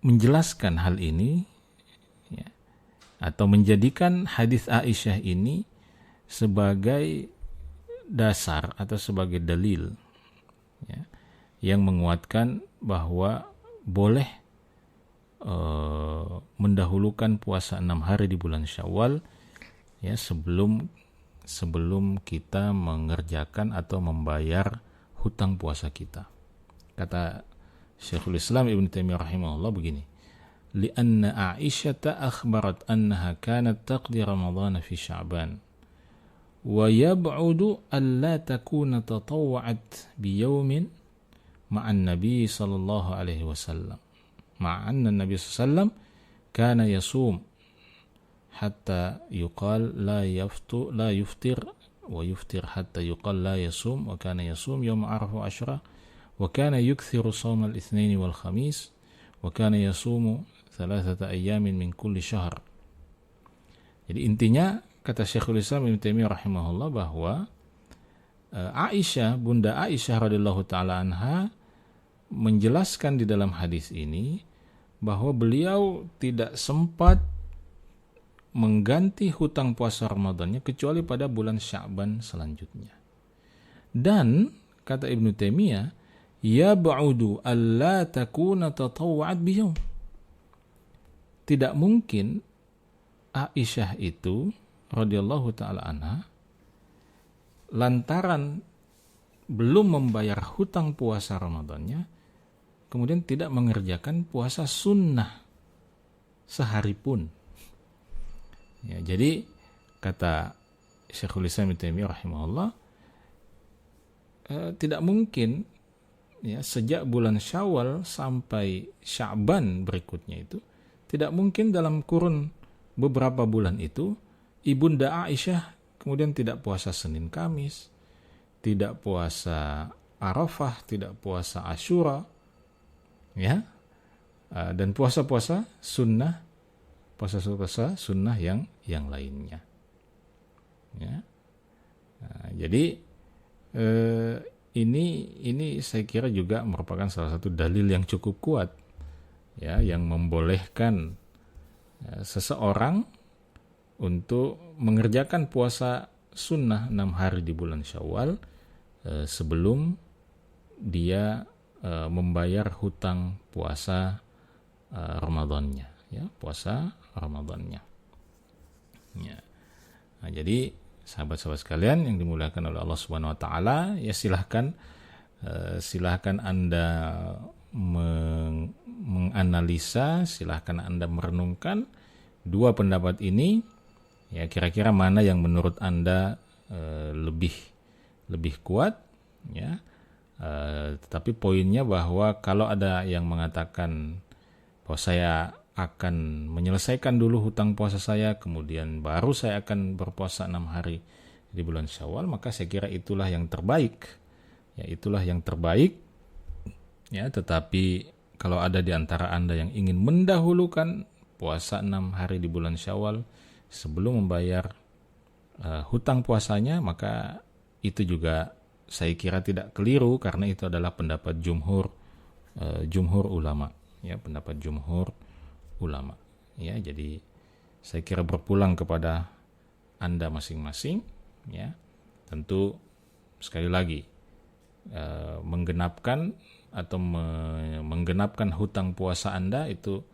menjelaskan hal ini ya, atau menjadikan hadis Aisyah ini sebagai dasar atau sebagai dalil ya, yang menguatkan bahwa boleh mendahulukan puasa 6 hari di bulan Syawal ya sebelum kita mengerjakan atau membayar hutang puasa kita. Kata Syekhul Islam Ibnu Taimiyah rahimahullah begini, li'anna Aisyah akhbarat annaha kanat taqdi Ramadhan fi Sya'ban wa yab'udu an la takuna tatawwa'at bi yawmin ma'an nabi sallallahu alaihi wasallam ma'anna nabi sallallahu alaihi wasallam kana yasum hatta yuqal la yuftir wa yuftir hatta yuqal la yasum wa kana yasum yawm Arafah Asyra wa kana yukthiru shawm al-itsnain wal khamis wa kana yasumu 3 ayyamin min kulli syahr. Jadi intinya kata Syekhul Islam Ibnu Taimiyah rahimahullah bahwa Aisyah, Bunda Aisyah radhiyallahu taala anha menjelaskan di dalam hadis ini bahwa beliau tidak sempat mengganti hutang puasa Ramadannya kecuali pada bulan Sya'ban selanjutnya. Dan kata Ibnu Taimiyah, ya ba'udu alla takuna tatawwa'at biyawm. Tidak mungkin Aisyah itu radhiyallahu taala anha lantaran belum membayar hutang puasa Ramadannya kemudian tidak mengerjakan puasa sunnah sehari pun. Ya, jadi kata Syekhul Islam Ibnu Taimiyah rahimahullah tidak mungkin ya sejak bulan Syawal sampai Sya'ban berikutnya itu tidak mungkin dalam kurun beberapa bulan itu Ibunda Aisyah kemudian tidak puasa Senin Kamis, tidak puasa Arafah, tidak puasa Asyura ya. Dan puasa-puasa sunnah, puasa sunnah yang lainnya. Ya. Nah, jadi ini saya kira juga merupakan salah satu dalil yang cukup kuat ya, yang membolehkan seseorang untuk mengerjakan puasa sunnah 6 hari di bulan Syawal sebelum dia membayar hutang puasa Ramadannya, ya, puasa Ramadannya. Ya. Nah, jadi sahabat-sahabat sekalian yang dimuliakan oleh Allah Subhanahu wa taala, ya silahkan Anda menganalisa, silahkan Anda merenungkan dua pendapat ini, ya kira-kira mana yang menurut Anda lebih kuat, ya. Tetapi poinnya bahwa kalau ada yang mengatakan bahwa saya akan menyelesaikan dulu hutang puasa saya, kemudian baru saya akan berpuasa 6 hari di bulan Syawal, maka saya kira itulah yang terbaik. Ya, itulah yang terbaik. Ya, tetapi kalau ada di antara Anda yang ingin mendahulukan puasa 6 hari di bulan Syawal sebelum membayar hutang puasanya, maka itu juga saya kira tidak keliru, karena itu adalah pendapat jumhur ulama, ya, pendapat jumhur ulama, ya. Jadi saya kira berpulang kepada Anda masing-masing, ya. Tentu sekali lagi menggenapkan hutang puasa Anda itu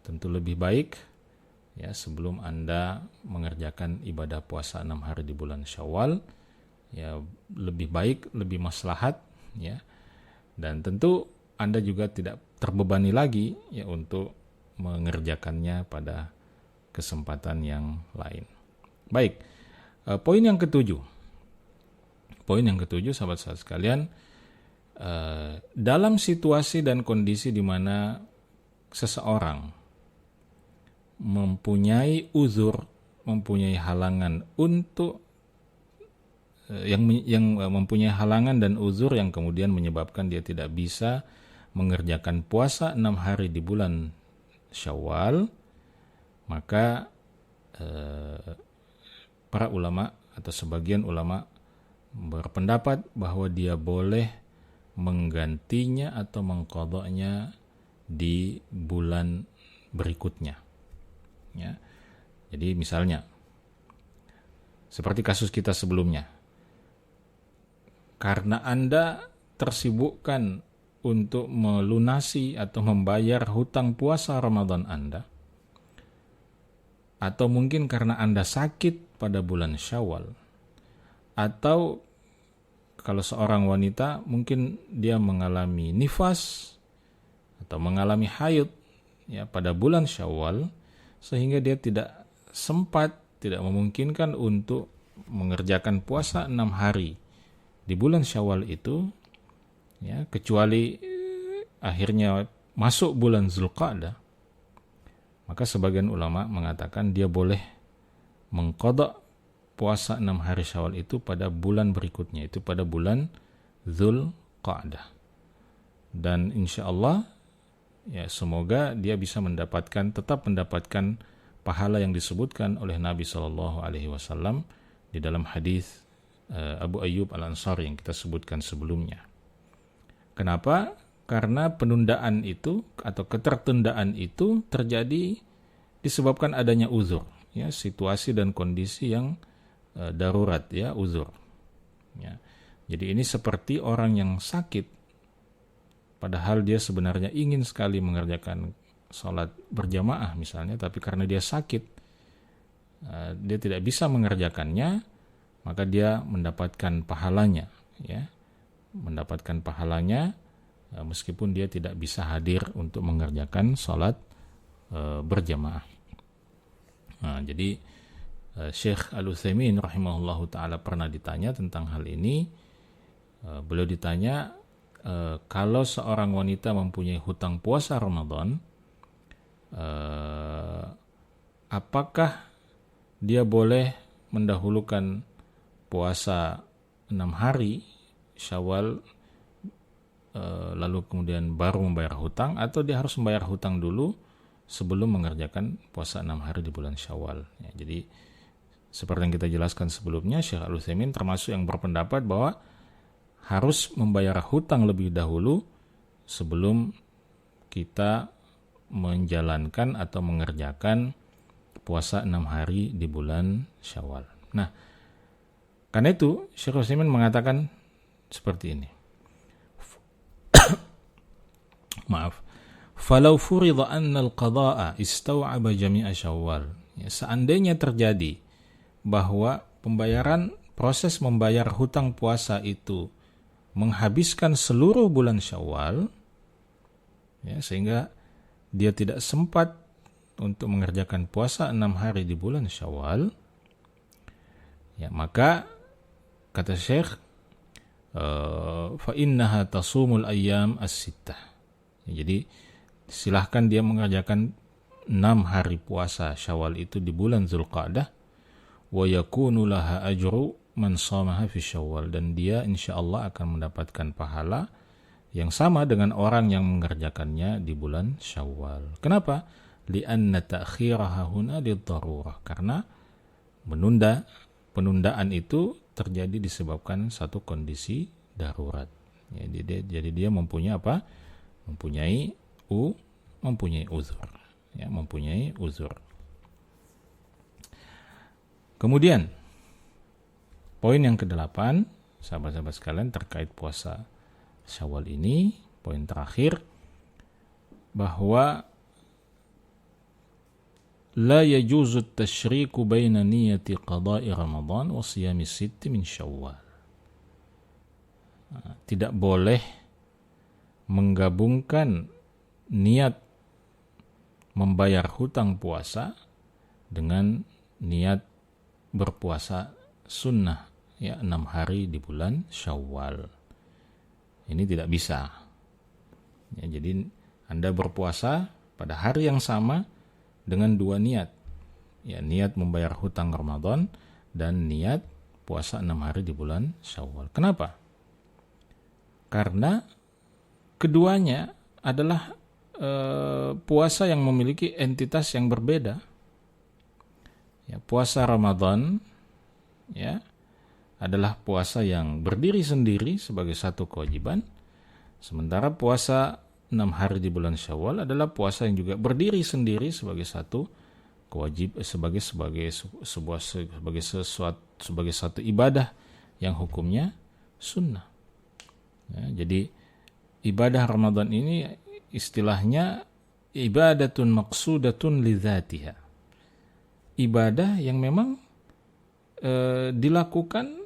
tentu lebih baik, ya, sebelum Anda mengerjakan ibadah puasa 6 hari di bulan Syawal, ya, lebih baik, lebih maslahat, ya. Dan tentu Anda juga tidak terbebani lagi, ya, untuk mengerjakannya pada kesempatan yang lain. Baik, poin yang ketujuh, sahabat-sahabat sekalian, dalam situasi dan kondisi di mana seseorang mempunyai uzur, mempunyai halangan untuk yang mempunyai halangan dan uzur yang kemudian menyebabkan dia tidak bisa mengerjakan puasa 6 hari di bulan Syawal, maka para ulama atau sebagian ulama berpendapat bahwa dia boleh menggantinya atau mengqadha'nya di bulan berikutnya, ya. Jadi misalnya seperti kasus kita sebelumnya, karena Anda tersibukkan untuk melunasi atau membayar hutang puasa Ramadan Anda, atau mungkin karena Anda sakit pada bulan Syawal, atau kalau seorang wanita mungkin dia mengalami nifas atau mengalami haid, ya, pada bulan Syawal, sehingga dia tidak memungkinkan untuk mengerjakan puasa 6 hari di bulan Syawal itu, ya, kecuali akhirnya masuk bulan Zulqa'dah, maka sebagian ulama mengatakan dia boleh mengqadha puasa 6 hari Syawal itu pada bulan berikutnya, itu pada bulan Zulqa'dah. Dan insya Allah, ya, semoga dia bisa tetap mendapatkan pahala yang disebutkan oleh Nabi SAW di dalam hadis Abu Ayyub Al-Ansari yang kita sebutkan sebelumnya. Kenapa? Karena penundaan itu atau ketertundaan itu terjadi disebabkan adanya uzur, ya, situasi dan kondisi yang darurat, ya, uzur, ya. Jadi ini seperti orang yang sakit, padahal dia sebenarnya ingin sekali mengerjakan sholat berjamaah misalnya, tapi karena dia sakit, dia tidak bisa mengerjakannya, maka dia mendapatkan pahalanya, ya, meskipun dia tidak bisa hadir untuk mengerjakan sholat berjamaah. Nah, jadi Syekh Al-Utsaimin rahimahullahu ta'ala pernah ditanya tentang hal ini. Beliau ditanya, kalau seorang wanita mempunyai hutang puasa Ramadan, apakah dia boleh mendahulukan puasa 6 hari Syawal lalu kemudian baru membayar hutang, atau dia harus membayar hutang dulu sebelum mengerjakan puasa 6 hari di bulan Syawal, ya. Jadi seperti yang kita jelaskan sebelumnya, Syekh Al-Utsaimin termasuk yang berpendapat bahwa harus membayar hutang lebih dahulu sebelum kita menjalankan atau mengerjakan puasa 6 hari di bulan Syawal. Nah, karena itu Syekh Utsaimin mengatakan seperti ini. Maaf. Falau furida anna al-qada'a istaw'aba jami'a Syawal. Ya, seandainya terjadi bahwa proses membayar hutang puasa itu menghabiskan seluruh bulan Syawal, ya, sehingga dia tidak sempat untuk mengerjakan puasa 6 hari di bulan Syawal, ya, maka kata Syekh, fa innaha tasumul ayyam as-sittah. Ya, jadi silahkan dia mengerjakan 6 hari puasa Syawal itu di bulan Zulqa'dah, wa yakunu laha ajru man shamaha fi Syawal, dan dia insyaallah akan mendapatkan pahala yang sama dengan orang yang mengerjakannya di bulan Syawal. Kenapa? Li'anna ta'khiraha huna lidarurah, karena penundaan itu terjadi disebabkan satu kondisi darurat. Ya, jadi dia mempunyai apa? Mempunyai uzur. Ya, mempunyai uzur. Kemudian poin yang ke-8, sahabat-sahabat sekalian, terkait puasa Syawal ini, poin terakhir, bahwa la yajuzu at-tashriku baina niyati qada'i Ramadan wa siyami sitti min Syawal. Tidak boleh menggabungkan niat membayar hutang puasa dengan niat berpuasa sunnah, ya, 6 hari di bulan Syawal. Ini tidak bisa. Ya, jadi Anda berpuasa pada hari yang sama dengan 2 niat. Ya, niat membayar hutang Ramadan dan niat puasa 6 hari di bulan Syawal. Kenapa? Karena keduanya adalah puasa yang memiliki entitas yang berbeda. Ya, puasa Ramadan, ya, adalah puasa yang berdiri sendiri sebagai satu kewajiban, sementara puasa 6 hari di bulan Syawal adalah puasa yang juga berdiri sendiri sebagai satu sebagai satu ibadah yang hukumnya sunnah. Ya, jadi ibadah Ramadan ini istilahnya ibadatun maqsudatun lidzatiha. Ibadah yang memang dilakukan,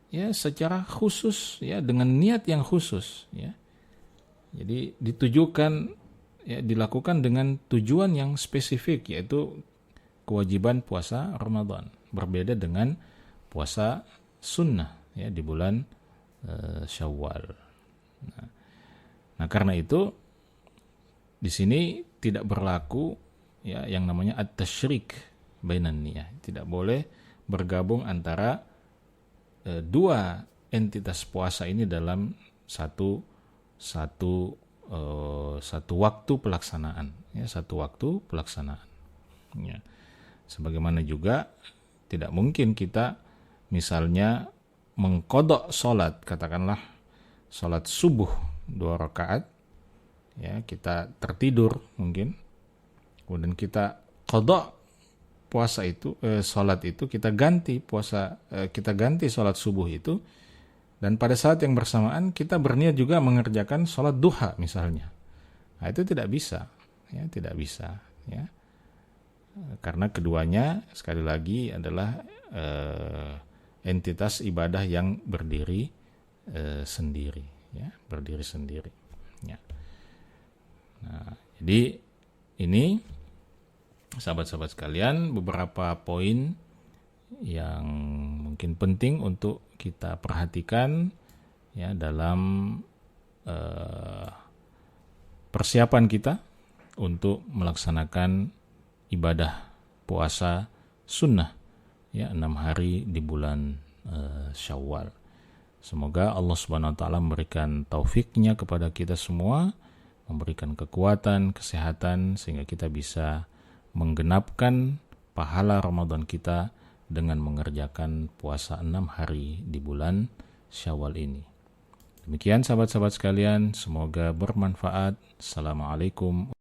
ya, secara khusus, ya, dengan niat yang khusus, ya. Jadi ditujukan, ya, dilakukan dengan tujuan yang spesifik, yaitu kewajiban puasa Ramadan, berbeda dengan puasa sunnah, ya, di bulan Syawal. Nah, karena itu di sini tidak berlaku, ya, yang namanya at-tasyrik bainan niyah. Tidak boleh bergabung antara dua entitas puasa ini dalam satu waktu pelaksanaan, ya, satu waktu pelaksanaan. Ya. Sebagaimana juga tidak mungkin kita misalnya mengkodok sholat, katakanlah sholat subuh 2 rakaat, ya, kita tertidur mungkin, kemudian kita kodok puasa itu, sholat itu kita ganti sholat subuh itu, dan pada saat yang bersamaan kita berniat juga mengerjakan sholat duha misalnya. Nah, itu tidak bisa, ya, tidak bisa, ya, karena keduanya sekali lagi adalah entitas ibadah yang berdiri sendiri, ya, berdiri sendiri. Ya. Nah, jadi ini, sahabat-sahabat sekalian, beberapa poin yang mungkin penting untuk kita perhatikan, ya, dalam persiapan kita untuk melaksanakan ibadah puasa sunnah, ya, 6 hari di bulan Syawal. Semoga Allah Subhanahu wa taala memberikan taufiknya kepada kita semua, memberikan kekuatan, kesehatan, sehingga kita bisa menggenapkan pahala Ramadan kita dengan mengerjakan puasa 6 hari di bulan Syawal ini. Demikian sahabat-sahabat sekalian, semoga bermanfaat. Assalamualaikum